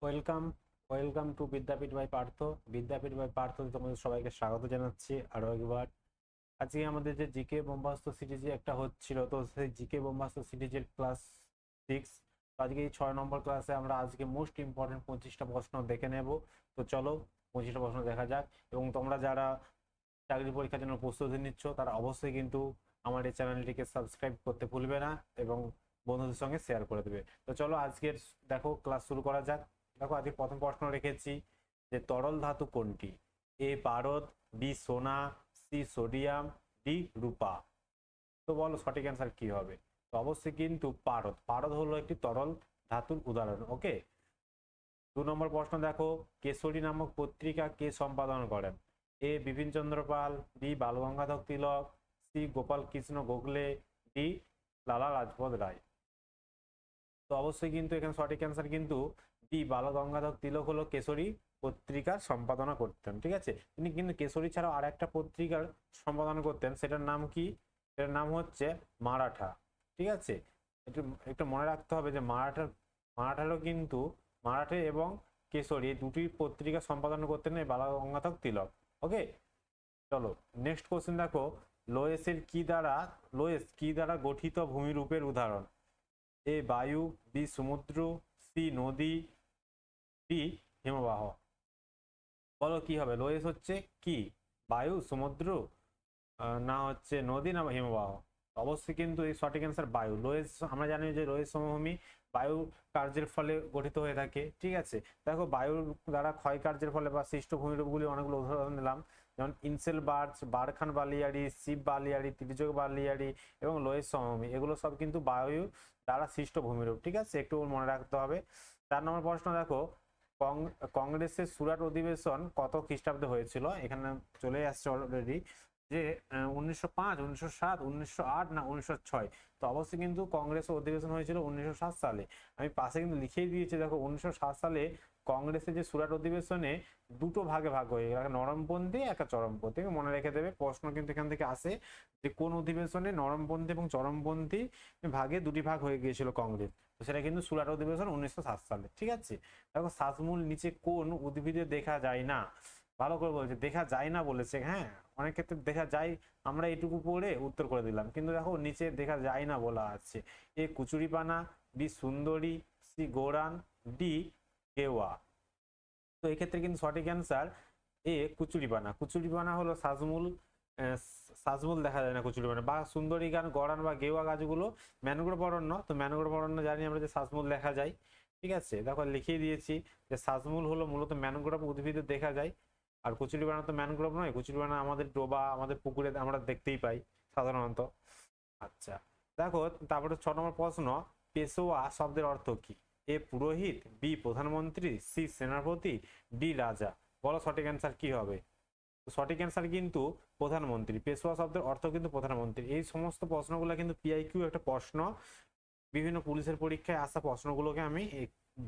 Welcome welcome to Vidyapeeth by Partha. Vidyapeeth by Partha তোমাদের সবাইকে স্বাগত জানাচ্ছি আরো একবার। আজকে আমাদের যে জিকে বোম্বাস্ত সিরিজে একটা হচ্ছিল, তো সেই জিকে বোম্বাস্ত সিরিজের ক্লাস 6। আজকে এই 6 নম্বর ক্লাসে আমরা আজকে মোস্ট ইম্পর্টেন্ট 25টা প্রশ্ন দেখে নেব। তো চলো 25টা প্রশ্ন দেখা যাক। এবং তোমরা যারা চাকরি পরীক্ষার জন্য প্রস্তুতি নিচ্ছ তারা অবশ্যই কিন্তু আমার এই চ্যানেলটিকে সাবস্ক্রাইব করতে ভুলবে না এবং বন্ধুদের সঙ্গে শেয়ার করে দেবে। তো চলো আজকের দেখো ক্লাস শুরু করা যাক। দেখো আজকে প্রথম প্রশ্ন রেখেছি যে তরল ধাতু কোনটি? এ পারদ, বি সোনা, সি সোডিয়াম, ডি রূপা। তো বলো সঠিক অ্যান্সার কি হবে? তো অবশ্যই কিন্তু পারদ। পারদ হলো একটি তরল ধাতুর উদাহরণ। ওকে। 2 নম্বর প্রশ্ন দেখো, কেশরী নামক পত্রিকা কে সম্পাদন করেন? এ বিপিনচন্দ্র পাল, বি বালগঙ্গাধর তিলক, সি গোপাল কৃষ্ণ গোখলে, ডি লালা লাজপত রায়। তো অবশ্যই কিন্তু এখানে সঠিক অ্যান্সার কিন্তু ডি বালগঙ্গাধর তিলক হলো কেশরী পত্রিকার সম্পাদনা করতেন। ঠিক আছে, তিনি কিন্তু কেশরী ছাড়াও আর একটা পত্রিকার সম্পাদনা করতেন, সেটার নাম কি? সেটার নাম হচ্ছে মারাঠা। ঠিক আছে, একটু একটু মনে রাখতে হবে যে মারাঠারও কিন্তু মারাঠে এবং কেশরী এই দুটি পত্রিকা সম্পাদনা করতেন এই বালগঙ্গাধর তিলক। ওকে। চলো নেক্সট কোশ্চেন দেখো, লোয়েস কি দ্বারা গঠিত ভূমিরূপের উদাহরণ? এ বায়ু, বি সমুদ্র, সি নদী, ডি হিমবাহ। বলো কি হবে? লোয়েস হচ্ছে কি? বায়ু, সমুদ্র, না হচ্ছে নদী, না হিমবাহ? অবশ্যই কিন্তু এই সঠিক অ্যান্সার বায়ু। লোয়েস আমরা জানি যে লোয়েস সমভূমি বায়ু কার্যের ফলে গঠিত হয়ে থাকে। ঠিক আছে, দেখো বায়ুর দ্বারা ক্ষয় কার্যের ফলে বা সৃষ্ট ভূমিরূপগুলি অনেকগুলো উদাহরণ দিলাম, যেমন ইনসেল বার্চ, বারখান বালিয়াড়ি, শিব বালিয়াড়ি, ত্রিযোগ বালিয়াড়ি এবং লোয়েস সমভূমি, এগুলো সব কিন্তু বায়ু দ্বারা সৃষ্ট ভূমিরূপ। ঠিক আছে, একটু মনে রাখতে হবে। 4 নম্বর প্রশ্ন দেখো, কংগ্রেসের সুরাট অধিবেশন কত খ্রিস্টাব্দে হয়েছিল? এখানে চলে আসছে অলরেডি যে 1905, 1907, 1908 না 1906। তো অবশ্যই কিন্তু কংগ্রেস অধিবেশন হয়েছিল 1907 সালে। আমি পাশে কিন্তু লিখেই দিয়েছি, দেখো 1907 সালে কংগ্রেসের যে সুরাট অধিবেশনে দুটো ভাগে ভাগ হয়ে গেল, একটা নরমপন্থী একটা চরমপন্থী। মনে রেখে দেবে, প্রশ্ন কিন্তু এখান থেকে আসে যে কোন অধিবেশনে নরমপন্থী এবং চরমপন্থী ভাগে দুটি ভাগ হয়ে গিয়েছিল কংগ্রেস। তো সেটা কিন্তু সুরাট অধিবেশন 1907 সালে। ঠিক আছে, দেখো শ্বাসমূল নিচে কোন উদ্ভিদে দেখা যায় না? ভালো করে বলছে, দেখা যায় না বলেছে। হ্যাঁ, অনেক ক্ষেত্রে দেখা যায়, আমরা এটুকু পড়ে উত্তর করে দিলাম, কিন্তু দেখো নিচে দেখা যায় না বলা আছে। এ কুচুরিপানা, বি সুন্দরী, সি গৌরান, ডি গেওয়া। তো এক্ষেত্রে কিন্তু সঠিক অ্যান্সার এ কুচুরিপানা। কুচুরিপানা হলো সাজমূল। সাজমূল দেখা যায় না কুচুরিপানা। বা সুন্দরী গান, গড়ান বা গেওয়া গাছগুলো ম্যানগ্রোভ অরণ্য। তো ম্যানগ্রোভ অরণ্য জানি আমরা যে সাজমূল দেখা যায়। ঠিক আছে, দেখো লিখিয়ে দিয়েছি যে সাজমূল হলো মূলত ম্যানগ্রোভ উদ্ভিদে দেখা যায়। আর কচুরিপানা তো ম্যানগ্রোভ নয়, কচুরিপানা আমাদের ডোবা, আমাদের পুকুরে আমরা দেখতেই পাই সাধারণত। আচ্ছা, দেখো তারপরে 6 নম্বর প্রশ্ন, পেশোয়া শব্দের অর্থ কি? এ পুরোহিত, বি প্রধানমন্ত্রী, সি সেনাপতি, ডি রাজা। বলো সঠিক অ্যান্সার কি হবে? সঠিক অ্যান্সার কিন্তু প্রধানমন্ত্রী। পেশোয়া শব্দের অর্থ কিন্তু প্রধানমন্ত্রী। এই সমস্ত প্রশ্নগুলো কিন্তু পিআইকিউ একটা প্রশ্ন, বিভিন্ন পুলিশের পরীক্ষায় আসা প্রশ্নগুলোকে আমি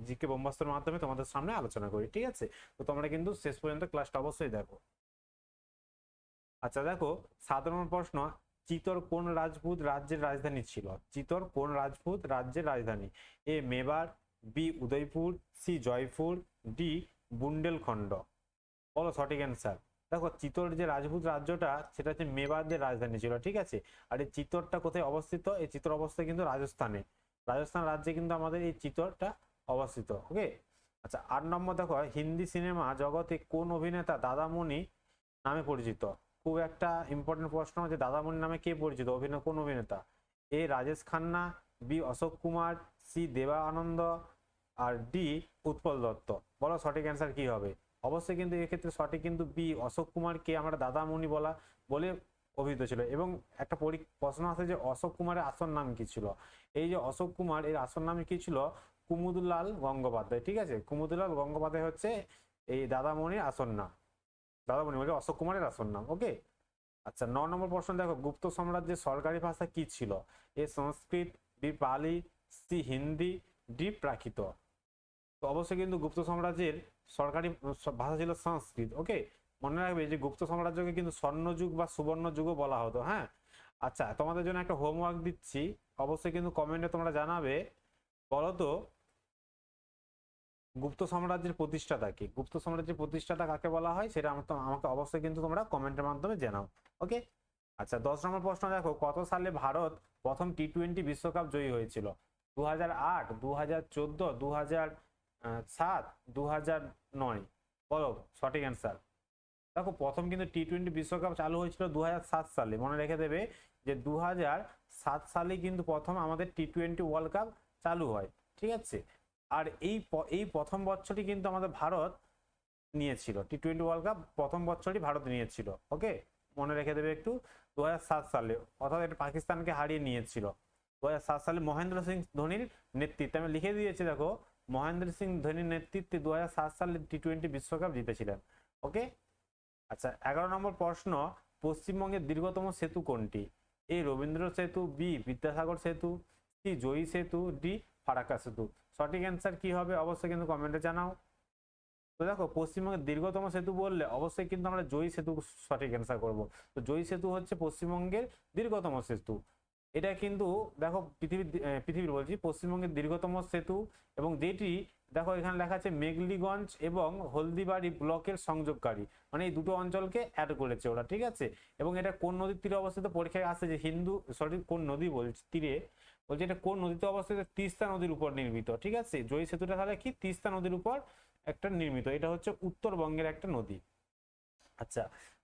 জিকে বোম্বাস্তের মাধ্যমে তোমাদের সামনে আলোচনা করি। ঠিক আছে, তো তোমরা কিন্তু শেষ পর্যন্ত ক্লাসটা অবশ্যই দেখো। আচ্ছা দেখো, 7 নম্বর প্রশ্ন, চিতর কোন রাজপুত রাজ্যের রাজধানী ছিল? চিতর কোন রাজপুত রাজ্যের রাজধানী? A Mewar, B Udaipur, C Jaipur, D Bundelkhand. বলো সঠিক অ্যান্সার। দেখো চিতোর যে রাজপুত রাজ্যটা সেটা হচ্ছে মেবারদের রাজধানী ছিল। ঠিক আছে, আর এই চিতোরটা কোথায় অবস্থিত? এই চিতোর অবস্থিত কিন্তু রাজস্থানে। রাজস্থান রাজ্যে কিন্তু আমাদের এই চিতোরটা অবস্থিত। ওকে। আচ্ছা 8 নম্বর দেখো, হিন্দি সিনেমা জগতে কোন অভিনেতা দাদামণি নামে পরিচিত? খুব একটা ইম্পর্টেন্ট প্রশ্ন, যে দাদামণি নামে কে পরিচিত, কোন অভিনেতা? এ রাজেশ খান্না, বি অশোক কুমার, সি দেবা আনন্দ, আর ডি উৎপল দত্ত। বলো সঠিক অ্যান্সার কি হবে? অবশ্যই কিন্তু এক্ষেত্রে সঠিক কিন্তু বি অশোক কুমারকে আমরা দাদামণি বলে অভিহিত ছিল। এবং একটা প্রশ্ন আছে যে অশোক কুমারের আসল নাম কি ছিল? এই যে অশোক কুমার, এর আসল নাম কি ছিল? কুমুদলাল গঙ্গোপাধ্যায়। ঠিক আছে, কুমুদলাল গঙ্গোপাধ্যায় হচ্ছে এই দাদামণির আসল নাম। দাদামণি মানে অশোক কুমারের আসল নাম। ওকে। আচ্ছা 9 নম্বর প্রশ্ন দেখো, গুপ্ত সাম্রাজ্যের সরকারি ভাষা কি ছিল? এ সংস্কৃত, বি পালি, সি হিন্দি, ডি প্রাকৃত। তো অবশ্যই কিন্তু গুপ্ত সাম্রাজ্যের সরকারি ভাষা ছিল সংস্কৃত। ওকে, মনে রাখবে যে গুপ্ত সাম্রাজ্যকে কিন্তু স্বর্ণযুগ বা সুবর্ণ যুগও বলা হতো। হ্যাঁ। আচ্ছা তোমাদের জন্য একটা হোমওয়ার্ক দিচ্ছি, অবশ্যই কিন্তু কমেন্টে তোমরা জানাবে। বলো তো গুপ্ত সাম্রাজ্যের প্রতিষ্ঠাতা কে? গুপ্ত সাম্রাজ্যের প্রতিষ্ঠাতা কাকে বলা হয় সেটা আমাকে অবশ্যই কিন্তু তোমরা কমেন্টের মাধ্যমে জানাও। ওকে, আচ্ছা 10 নম্বর প্রশ্ন দেখো, কত সালে ভারত প্রথম টি20 বিশ্বকাপ জয়ী হয়েছিল? 2008, 2014, 2007, 2009? বলো সঠিক অ্যান্সার। দেখো প্রথম কিন্তু টি20 বিশ্বকাপ চালু হয়েছিল 2007 সালে, মনে রেখে দেবে যে 2007 সালে কিন্তু প্রথম আমাদের টি20 ওয়ার্ল্ড কাপ চালু হয়, ঠিক আছে। আর এই প্রথম বছরই কিন্তু আমাদের ভারত নিয়েছিল টি20 ওয়ার্ল্ড কাপ, প্রথম বছরই ভারত নিয়েছিল। ওকে, মনে রেখে দেবে একটু, 2007 সালে, অর্থাৎ এটা পাকিস্তানকে হারিয়ে নিয়েছিল 2007 সালে মহেন্দ্র সিং ধোনির নেতৃত্বে। আমি লিখে দিয়েছি দেখো, মহেন্দ্র সিং ধোনির নেতৃত্বে 2007 সালে টি20 বিশ্বকাপ জিতেছিলেন। ওকে, আচ্ছা 11 নম্বর প্রশ্ন, পশ্চিমবঙ্গের দীর্ঘতম সেতু কোনটি? এ রবীন্দ্র সেতু, বি বিদ্যাসাগর সেতু, সি জয়ী সেতু, ডি ফারাক্কা সেতু? সঠিক অ্যান্সার কি হবে অবশ্যই কিন্তু কমেন্টে জানাও। তো দেখো পশ্চিমবঙ্গের দীর্ঘতম সেতু বললে অবশ্যই কিন্তু আমরা জয়ী সেতু সঠিক অ্যান্সার করব। তো জয়ী সেতু হচ্ছে পশ্চিমবঙ্গের দীর্ঘতম সেতু। এটা কিন্তু দেখো পৃথিবীর বলছি পশ্চিমবঙ্গের দীর্ঘতম সেতু, এবং যেটি দেখো এখানে লেখা আছে মেঘলিগঞ্জ এবং হলদিবাড়ি ব্লকের সংযোগকারী, মানে এই দুটো অঞ্চলকে অ্যাড করেছে ওরা, ঠিক আছে। এবং এটা কোন নদীর তীরে অবস্থিত? পরীক্ষায় আসে যে কোন নদী বলছে তীরে, বলছে এটা কোন নদীতে অবস্থিত? তিস্তা নদীর উপর নির্মিত, ঠিক আছে। জয়ী সেতুটা তাহলে কি তিস্তা নদীর উপর একটা নির্মিত, এটা হচ্ছে উত্তরবঙ্গের একটা নদী। আচ্ছা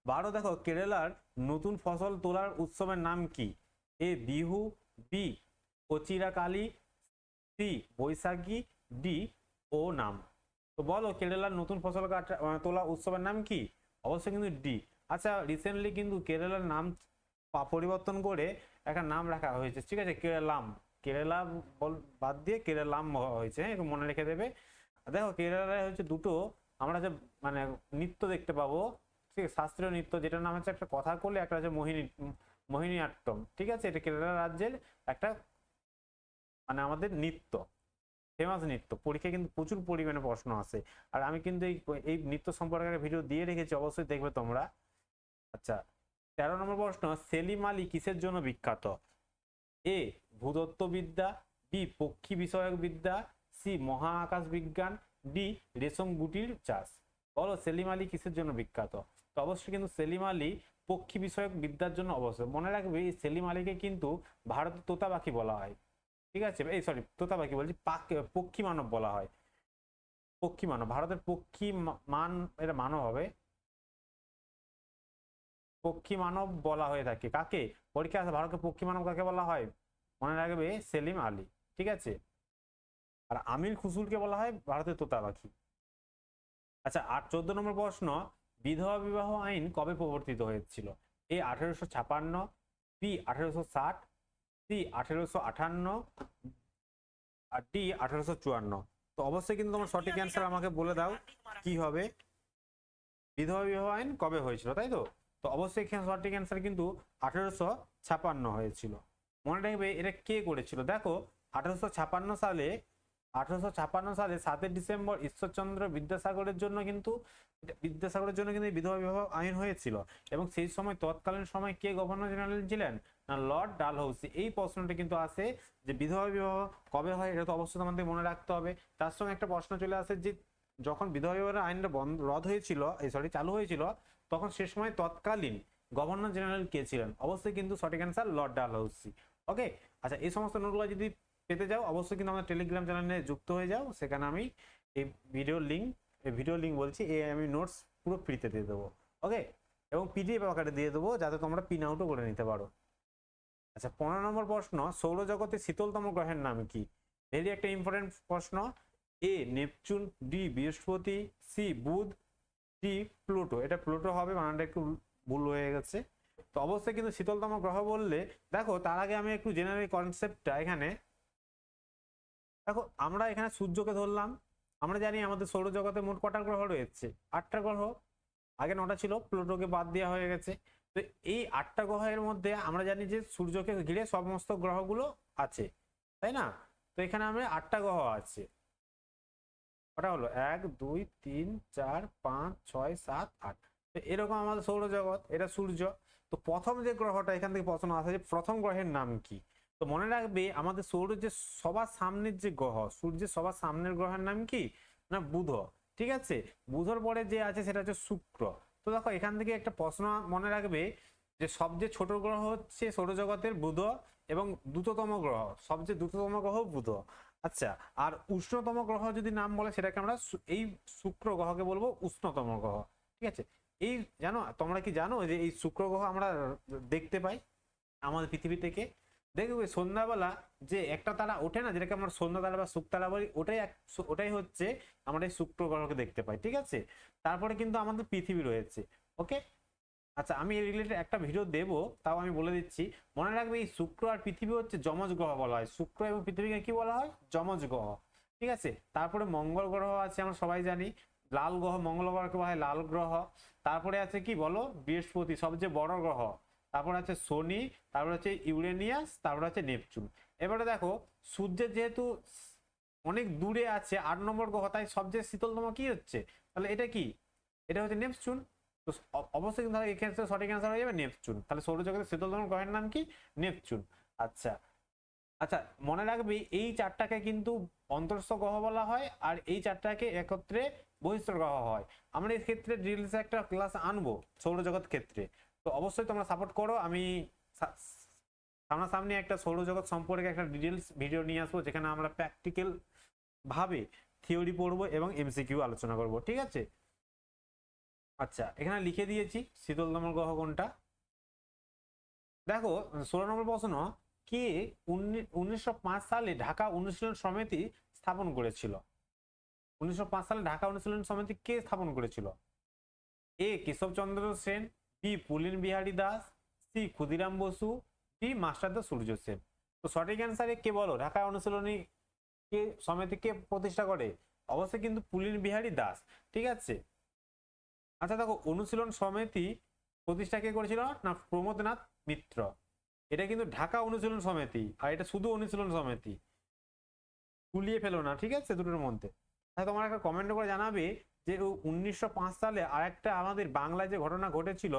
12 দেখো, কেরালার নতুন ফসল তোলার উৎসবের নাম কি? এ বিহু, বি কচিরাকালী, সি বৈশাখী, ডি ওনাম? তো বলো কেরালার নতুন ফসল তোলা উৎসবের নাম কি? অবশ্যই কিন্তু ডি। আচ্ছা রিসেন্টলি কিন্তু কেরালার নাম পরিবর্তন করে একটা নাম রাখা হয়েছে, ঠিক আছে, কেরালাম, কেরালা বাদ দিয়ে কেরালাম হয়েছে, হ্যাঁ একটু মনে রেখে দেবে। দেখো কেরালায় হচ্ছে দুটো আমরা যে মানে নৃত্য দেখতে পাবো, ঠিক আছে, শাস্ত্রীয় নৃত্য, যেটার নাম হচ্ছে একটা কথা করলে, একটা হচ্ছে মোহিনীআট্টম, ঠিক আছে। এটা কেরালা রাজ্যের একটা মানে আমাদের নৃত্য, ফেমাস নৃত্য, পরীক্ষায় কিন্তু প্রচুর পরিমাণে প্রশ্ন আসে। আর আমি কিন্তু এই নৃত্য সম্পর্কে একটা ভিডিও দিয়ে রেখেছি, অবশ্যই দেখবে তোমরা। আচ্ছা 13 নম্বর প্রশ্ন, সেলিম আলী কিসের জন্য বিখ্যাত? এ ভূতত্ত্ববিদ্যা, বি পক্ষী বিষয়ক বিদ্যা, সি মহাকাশ বিজ্ঞান, ডি রেশম গুটির চাষ? বলো সেলিম আলী কিসের জন্য বিখ্যাত? তো অবশ্যই কিন্তু সেলিম আলী পক্ষী বিষয়ক বিদ্যার জন্য। অবশ্যই মনে রাখবে এই সেলিম আলীকে কিন্তু ভারতের তোতা পাখি বলা হয়, ঠিক আছে, এই সরি তোতা পাখি বলছি, পক্ষী মানব বলা হয়, পক্ষী মানব, ভারতের পক্ষী মান, এটা মানব হবে, পক্ষী মানব বলা হয়ে থাকে কাকে? পরীক্ষা আছে ভারতের পক্ষী মানব কাকে বলা হয়? মনে রাখবে সেলিম আলী, ঠিক আছে। আর আমির খুসরুকে বলা হয় ভারতের তোতা পাখি। আচ্ছা 14 নম্বর প্রশ্ন, বিধবা বিবাহ আইন কবে প্রবর্তিত হয়েছিল? এ 1856, বি 1860, সি 1858, আর ডি 1854? তো অবশ্যই কিন্তু তোমার সঠিক অ্যান্সার আমাকে বলে দাও কি হবে। বিধবা বিবাহ আইন কবে হয়েছিল, তাই তো? তো অবশ্যই এখানে সঠিক অ্যান্সার কিন্তু 1856 হয়েছিল। মনে রাখবে এটা কে করেছিল? দেখো 1856 সালে 7 ডিসেম্বর ঈশ্বরচন্দ্র বিদ্যাসাগরের জন্য কিন্তু বিধবা বিবাহ আইন হয়েছিল। এবং সেই সময় তৎকালীন সময় কে গভর্নর জেনারেল ছিলেন? না লর্ড ডালহৌসি। এই প্রশ্নটা কিন্তু আসে যে বিধবা বিবাহ কবে হয়, এটা তো অবশ্যই তোমাদের মনে রাখতে হবে। তার সঙ্গে একটা প্রশ্ন চলে আসে যে যখন বিধবা বিবাহের আইনটা রদ হয়েছিল, চালু হয়েছিল, তখন সে সময় তৎকালীন গভর্নর জেনারেল কে ছিলেন? অবশ্যই কিন্তু সঠিক অ্যান্সার লর্ড ডালহৌসি। ওকে, আচ্ছা এই সমস্ত নোটগুলো যদি পেতে যাও অবশ্যই কিন্তু আমাদের টেলিগ্রাম চ্যানেলে যুক্ত হয়ে যাও, সেখানে আমি এই ভিডিও লিঙ্ক বলছি, আমি নোটস পুরো ফ্রিতে দিয়ে দেবো। ওকে, এবং পিডিএফ আকারে দিয়ে দেবো যাতে তোমরা প্রিন্ট আউটও করে নিতে পারো। আচ্ছা 15 নম্বর প্রশ্ন, সৌরজগতের শীতলতম গ্রহের নাম কি? ভেরি একটা ইম্পর্টেন্ট প্রশ্ন। এ নেপচুন, ডি বৃহস্পতি, সি বুধ, ডি প্লুটো? এটা প্লুটো হবে, বানানটা একটু ভুল হয়ে গেছে। তো অবশ্যই কিন্তু শীতলতম গ্রহ বললে, দেখো তার আগে আমি একটু জেনারেল কনসেপ্টটা এখানে দেখো, আমরা এখানে সূর্যকে ধরলাম, আমরা জানি আমাদের সৌরজগতে মোট কটা গ্রহ রয়েছে? 8টা গ্রহ, আগে 9টা ছিল, প্লুটোকে বাদ দেওয়া হয়ে গেছে। তো এই 8টা গ্রহের মধ্যে আমরা জানি যে সূর্যকে ঘিরে সমস্ত গ্রহগুলো আছে, তাই না? তো এখানে আমরা 8টা গ্রহ আছে, ওটা হলো 1 2 3 4 5 6 7 8। তো এরকম আমাদের সৌরজগৎ, এটা সূর্য। তো প্রথম যে গ্রহটা এখান থেকে প্রশ্ন আসে যে প্রথম গ্রহের নাম কি? তো মনে রাখবে আমাদের সৌরের যে সবার সামনের যে গ্রহ, সূর্যের সবার সামনের গ্রহের নাম কি? না বুধ, ঠিক আছে। বুধর পরে যে আছে সেটা হচ্ছে শুক্র। তো দেখো এখান থেকে একটা প্রশ্ন মনে রাখবে যে সবচেয়ে ছোট গ্রহ হচ্ছে সৌরজগতের বুধ, এবং দ্রুততম গ্রহ, সবচেয়ে দ্রুততম গ্রহ বুধ। আচ্ছা, আর উষ্ণতম গ্রহ যদি নাম বলে সেটাকে আমরা এই শুক্র গ্রহকে বলবো উষ্ণতম গ্রহ, ঠিক আছে। এই জানো, তোমরা কি জানো যে এই শুক্র গ্রহ আমরা দেখতে পাই আমাদের পৃথিবী থেকে? দেখবে সন্ধ্যাবেলা যে একটা তারা ওঠে না, যেটাকে আমরা সন্ধ্যা তারা বা শুক তারা বলি, ওটাই হচ্ছে আমরা এই শুক্র গ্রহকে দেখতে পাই, ঠিক আছে। তারপরে কিন্তু আমাদের পৃথিবী রয়েছে, ওকে। আচ্ছা, আমি এই রিলেটেড একটা ভিডিও দেবো, তাও আমি বলে দিচ্ছি। মনে রাখবে এই শুক্র আর পৃথিবী হচ্ছে যমজ গ্রহ বলা হয়, শুক্র এবং পৃথিবীকে কি বলা হয়? যমজ গ্রহ, ঠিক আছে। তারপরে মঙ্গল গ্রহ আছে, আমরা সবাই জানি লাল গ্রহ, মঙ্গল গ্রহকে বলা হয় লাল গ্রহ। তারপরে আছে কি বলো? বৃহস্পতি, সবচেয়ে বড় গ্রহ। তারপর আছে শনি, তারপর হচ্ছে ইউরেনিয়াস, তারপর হচ্ছে নেপচুন। এবারে দেখো সূর্যের যেহেতু অনেক দূরে আছে 8 নম্বর গ্রহ, তাই সবচেয়ে শীতলতম কি হচ্ছে? তাহলে এটা কি? এটা হচ্ছে নেপচুন। তো অবশ্যই কিন্তু এই ক্ষেত্রে সঠিক অ্যান্সার হয়ে যাবে নেপচুন। তাহলে সৌরজগতের শীতলতম গ্রহের নাম কি? নেপচুন। আচ্ছা আচ্ছা, মনে রাখবি এই চারটাকে কিন্তু অন্তরস্থ গ্রহ বলা হয়, আর এই চারটাকে একত্রে বহিঃস্থ গ্রহ হয়। আমরা এই ক্ষেত্রে ডিটেলসে একটা ক্লাস আনবো সৌরজগৎ ক্ষেত্রে। তো অবশ্যই তোমরা সাপোর্ট করো। আমি সামনাসামনি একটা সৌরজগৎ সম্পর্কে একটা ডিটেলস ভিডিও নিয়ে আসবো, যেখানে আমরা প্র্যাকটিক্যাল ভাবে থিওরি পড়বো এবং এমসিকিউ আলোচনা করব, ঠিক আছে। আচ্ছা, এখানে লিখে দিয়েছি শীতলতম গ্রহ কোনটা। দেখো 16 নম্বর প্রশ্ন, কে 1905 সালে ঢাকা অনুশীলন সমিতি স্থাপন করেছিল? 1905 সালে ঢাকা অনুশীলন সমিতি কে স্থাপন করেছিল? এ কেশবচন্দ্র সেন, বি পুলিন বিহারী দাস, সি ক্ষুদিরাম বসু, ডি মাস্টারদা সূর্য সেন। তো সঠিক অ্যান্সারে কে বলো? ঢাকা অনুশীলনী কে সমিতি কে প্রতিষ্ঠা করে? অবশ্যই কিন্তু পুলিন বিহারী দাস, ঠিক আছে। আচ্ছা দেখো, অনুশীলন সমিতি প্রতিষ্ঠা কে করেছিল? না প্রমোদনাথ মিত্র। এটা কিন্তু ঢাকা অনুশীলন সমিতি, আর এটা শুধু অনুশীলন সমিতি, গুলিয়ে ফেলো না, ঠিক আছে দুটোর মধ্যে। তাহলে তোমার একটা কমেন্ট করে জানাবে যে 1905 সালে আরেকটা আমাদের বাংলায় যে ঘটনা ঘটেছিল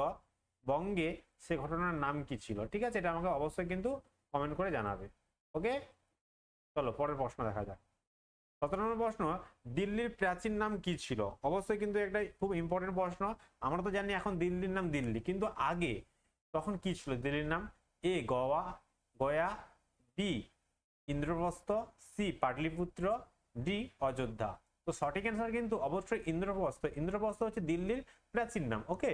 বঙ্গে, সে ঘটনার নাম কি ছিল, ঠিক আছে। এটা আমাকে অবশ্যই কিন্তু কমেন্ট করে জানাবে, ওকে। চলো পরের প্রশ্ন দেখা যাক। 17 নম্বর প্রশ্ন, দিল্লির প্রাচীন নাম কি ছিল? অবশ্যই কিন্তু একটা খুব ইম্পর্টেন্ট প্রশ্ন। আমরা তো জানি এখন দিল্লির নাম দিল্লি, কিন্তু আগে তখন কি ছিল দিল্লির নাম? A Gaya, B Indraprastha, C Pataliputra, D Ayodhya. তো সঠিক অ্যান্সার কিন্তু অবশ্যই ইন্দ্রপ্রস্থ। ইন্দ্রপ্রস্থ হচ্ছে দিল্লির প্রাচীন নাম, ওকে।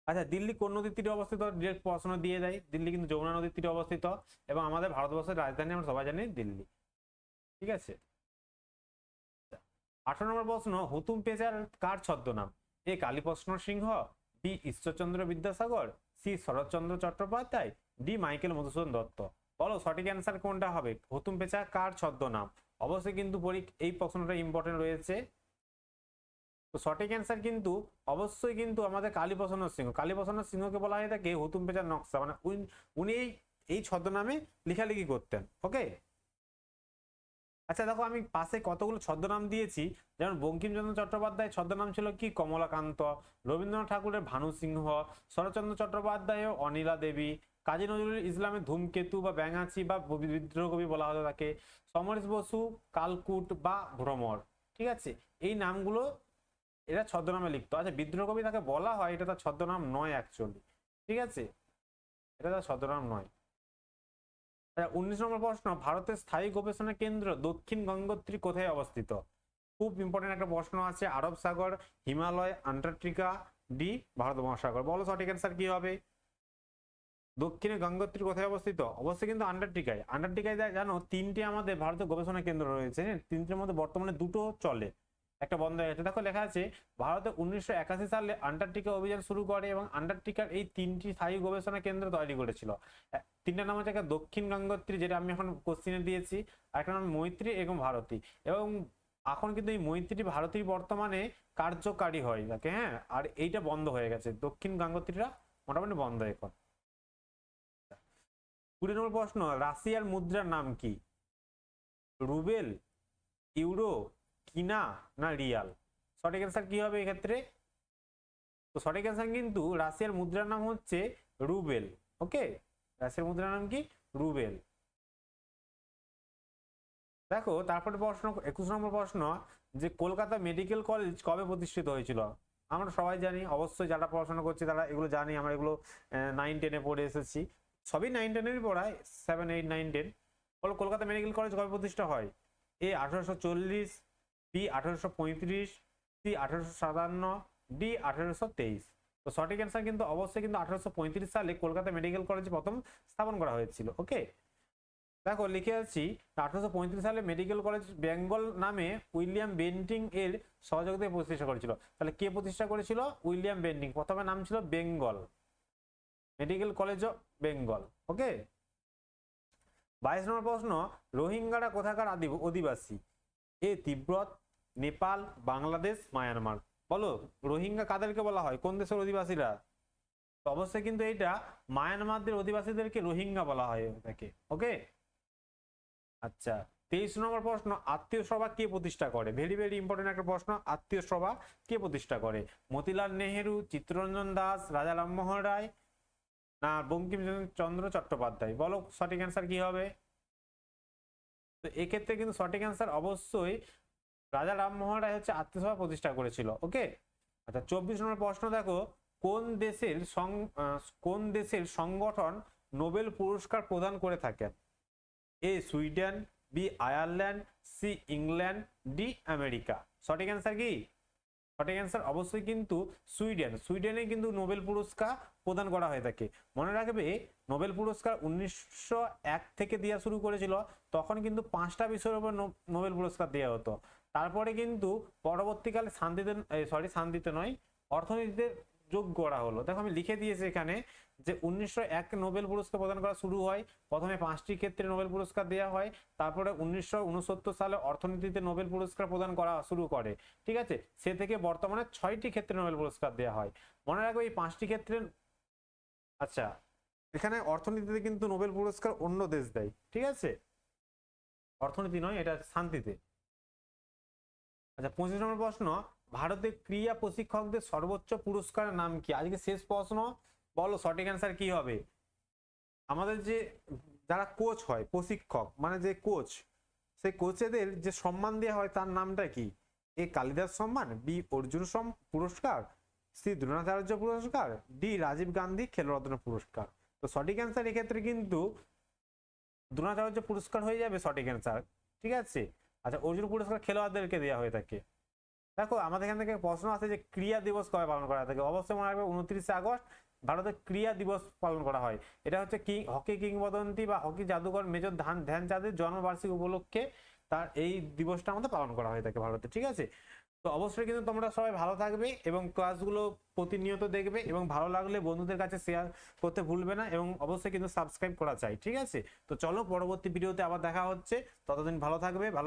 আচ্ছা, দিল্লি কোন নদীর তীরে অবস্থিত? ডিরেক্ট প্রশ্ন দিয়ে দেয়, দিল্লি কিন্তু যমুনা নদীর তীরে অবস্থিত, এবং আমাদের ভারতবর্ষের রাজধানী আমরা সবাই জানি দিল্লি, ঠিক আছে। 18 নম্বর প্রশ্ন, হুতুম পেচার কার ছদ্মনাম? A Kaliprasanna Singha, B Ishwarchandra Vidyasagar, C Saratchandra Chattopadhyay, D Michael Madhusudan Dutta. বলো সঠিক অ্যান্সার কোনটা হবে? হুতুম পেচা কার ছদ্মনাম? অবশ্যই কিন্তু এই প্রশ্নটা ইম্পর্টেন্ট রয়েছে। তো সঠিক অ্যান্সার কিন্তু অবশ্যই কিন্তু আমাদের কালীপ্রসন্ন সিংহ। কালীপ্রসন্ন সিংহকে বলা হয় থাকে হুতুম পেচার নকশা, মানে উনি এই ছদ্মনামে লেখালেখি করতেন, ওকে। আচ্ছা দেখো, আমি পাশে কতগুলো ছদ্মনাম দিয়েছি। যেমন বঙ্কিমচন্দ্র চট্টোপাধ্যায় ছদ্মনাম ছিল কি? কমলাকান্ত। রবীন্দ্রনাথ ঠাকুরের ভানু সিংহ, শরৎচন্দ্র চট্টোপাধ্যায় অনিলা দেবী, কাজী নজরুল ইসলামের ধূমকেতু বা ব্যাঙাচি বা বিদ্রোহ কবি বলা হতো তাকে, সমরেশ বসু কালকুট বা ভ্রমর, ঠিক আছে। এই নামগুলো এরা ছদ্মনামে লিখতো। আচ্ছা, বিদ্রোহ কবি তাকে বলা হয়, এটা তার ছদ্মনাম নয় অ্যাকচুয়ালি, ঠিক আছে, এটা তার ছদ্মনাম নয়। 19 নম্বর প্রশ্ন, ভারতের স্থায়ী গবেষণা কেন্দ্র দক্ষিণ গঙ্গোত্রী কোথায় অবস্থিত? খুব ইম্পর্টেন্ট একটা প্রশ্ন আছে। আরব সাগর, হিমালয়, আন্টার্কটিকা, ডি ভারত মহাসাগর। বলো সঠিক অ্যান্সার কি হবে? দক্ষিণে গঙ্গোত্রী কোথায় অবস্থিত? অবশ্যই কিন্তু আন্টার্কটিকায়। আন্টার্কটিকায় জানো তিনটে আমাদের ভারতের গবেষণা কেন্দ্র রয়েছে, তিনটের মধ্যে বর্তমানে দুটো চলে, একটা বন্ধ হয়ে গেছে। দেখো লেখা আছে ভারতে 1981 সালে আন্টার্কটিকা অভিযান শুরু করে এবং আন্টার্কটিকার এই তিনটি স্থায়ী গবেষণা কেন্দ্র তৈরি করেছিল। তিনটার নাম হচ্ছে একটা দক্ষিণ গঙ্গোত্রী, যেটা আমি এখন কোশ্চিনে দিয়েছি, আর একটা নাম মৈত্রী এবং ভারতী। এবং এখন কিন্তু এই মৈত্রী ভারতী বর্তমানে কার্যকারী হয় থাকে, হ্যাঁ। আর এইটা বন্ধ হয়ে গেছে, দক্ষিণ গঙ্গোত্রীটা মোটামুটি বন্ধ এখন। 20 নম্বর প্রশ্ন, রাশিয়ার মুদ্রার নাম কি? রুবেল, ইউরো, কিনা, না রিয়াল? সঠিক অ্যান্সার কি হবে এক্ষেত্রে? তো সঠিক অ্যান্সার কিন্তু রাশিয়ার মুদ্রার নাম হচ্ছে রুবেল, ওকে। রাশিয়ার মুদ্রার নাম কি? রুবেল। দেখো তারপরে প্রশ্ন 21 নম্বর প্রশ্ন, যে কলকাতা মেডিকেল কলেজ কবে প্রতিষ্ঠিত হয়েছিল? আমরা সবাই জানি, অবশ্যই যারা পড়াশোনা করছে তারা এগুলো জানি, আমরা এগুলো 9-10-এ পড়ে এসেছি, সবই 9-10-এরই পড়ায়, 7-8-9-10। বলো কলকাতা মেডিকেল কলেজ কবে প্রতিষ্ঠা হয়? এ 1840, বি 1835, সি 1857, ডি 1823। তো সঠিক অ্যান্সার কিন্তু অবশ্যই কিন্তু 1835 সালে কলকাতা মেডিকেল কলেজ প্রথম স্থাপন করা হয়েছিল। ওকে, দেখো লিখে আছি 1835 সালে মেডিকেল কলেজ বেঙ্গল নামে উইলিয়াম বেন্টিং এর সহযোগিতায় প্রতিষ্ঠা করেছিল। তাহলে কে প্রতিষ্ঠা করেছিল? William Bentinck. প্রথমে নাম ছিল Bengal, medical college of Bengal. Okay, 22 নম্বর প্রশ্ন, রোহিঙ্গারা কোথাকার অধিবাসী? A Tibet, Nepal, Bangladesh, Myanmar. বলো রোহিঙ্গা কাদেরকে বলা হয়, কোন দেশের অধিবাসীরা? তো অবশ্যই কিন্তু এটা মায়ানমারদের অধিবাসীদেরকে রোহিঙ্গা বলা হয় এটাকে। ওকে, আচ্ছা 23 নম্বর প্রশ্ন, আত্মীয় সভা কে প্রতিষ্ঠা করে? ভেরি ভেরি ইম্পর্টেন্ট একটা প্রশ্ন, আত্মীয় সভা কে প্রতিষ্ঠা করে? মতিলাল নেহেরু, চিত্তরঞ্জন দাস, রাজা রামমোহন রায়, না বঙ্কিমচন্দ্র চট্টোপাধ্যায়? বলো সঠিক অ্যান্সার কি হবে? তো এক্ষেত্রে কিন্তু সঠিক অ্যান্সার অবশ্যই রাজা রামমোহন রায় হচ্ছে আত্মীয় সভা প্রতিষ্ঠা করেছিল। ওকে, আচ্ছা 24 নম্বর প্রশ্ন দেখো, কোন দেশের সংগঠন নোবেল পুরস্কার প্রদান করে থাকেন? A Sweden, B Ireland, C England, D America. সঠিক অ্যান্সার কি? সঠিক অ্যান্সার অবশ্যই কিন্তু সুইডেন। সুইডেনে কিন্তু নোবেল পুরস্কার প্রদান করা হয়ে থাকে। মনে রাখবে নোবেল পুরস্কার 1901 থেকে দেওয়া শুরু করেছিল, তখন কিন্তু 5টা বিষয়ের উপর নোবেল পুরস্কার দেওয়া হতো। তারপরে কিন্তু পরবর্তীকালে শান্তিতে নয়, অর্থনীতিতে যোগ করা হলো। দেখো আমি লিখে দিয়েছি এখানে যে 1901 নোবেল পুরস্কার প্রদান করা শুরু হয়, প্রথমে 5টি ক্ষেত্রে নোবেল পুরস্কার দেওয়া হয়, তারপরে 1969 সালে অর্থনীতিতে নোবেল পুরস্কার প্রদান করা শুরু করে। ঠিক আছে, সে থেকে বর্তমানে 6টি ক্ষেত্রে নোবেল পুরস্কার দেওয়া হয়। মনে রাখবে এই 5টি ক্ষেত্রে, আচ্ছা এখানে অর্থনীতিতে কিন্তু নোবেল পুরস্কার অন্য দেশ দেয়। ঠিক আছে, অর্থনীতি নয়, এটা শান্তিতে। আচ্ছা 25 নম্বর প্রশ্ন, ভারতের ক্রীড়া প্রশিক্ষকদের সর্বোচ্চ পুরস্কারের নাম কি? আজকে শেষ প্রশ্ন, বলো সঠিক অ্যান্সার কি হবে? আমাদের যে যারা কোচ হয়, প্রশিক্ষক মানে যে কোচ, সেই কোচেদের যে সম্মান দেওয়া হয় তার নামটা কি? এ কালিদাস সম্মান, বি অর্জুন পুরস্কার, সি দ্রোণাচার্য পুরস্কার, ডি রাজীব গান্ধী খেলরত্ন পুরস্কার। তো সঠিক অ্যান্সার এক্ষেত্রে কিন্তু দ্রোণাচার্য পুরস্কার হয়ে যাবে সঠিক অ্যান্সার। ঠিক আছে, আচ্ছা অর্জুন পুরস্কার খেলোয়াড়দেরকে দেওয়া হয়ে থাকে। দেখো আমাদের এখান থেকে প্রশ্ন আছে যে ক্রীড়া দিবস কবে পালন করা থাকে? অবশ্যই মনে রাখবে 29শে আগস্ট ভারতের ক্রীড়া দিবস পালন করা হয়। এটা হচ্ছে হকি কিংবদন্তি বা হকি জাদুকর মেজর ধ্যানচাঁদের জন্মবার্ষিকী উপলক্ষে তার এই দিবসটা আমাদের পালন করা হয়ে থাকে ভারতে। ঠিক আছে, তো অবশ্যই কিন্তু তোমরা সবাই ভালো থাকবে এবং ক্লাসগুলো প্রতিনিয়ত দেখবে, এবং ভালো লাগলে বন্ধুদের কাছে শেয়ার করতে ভুলবে না, এবং অবশ্যই কিন্তু সাবস্ক্রাইব করা চাই। ঠিক আছে, তো চলো পরবর্তী ভিডিওতে আবার দেখা হচ্ছে, ততদিন ভালো থাকবে। ভালো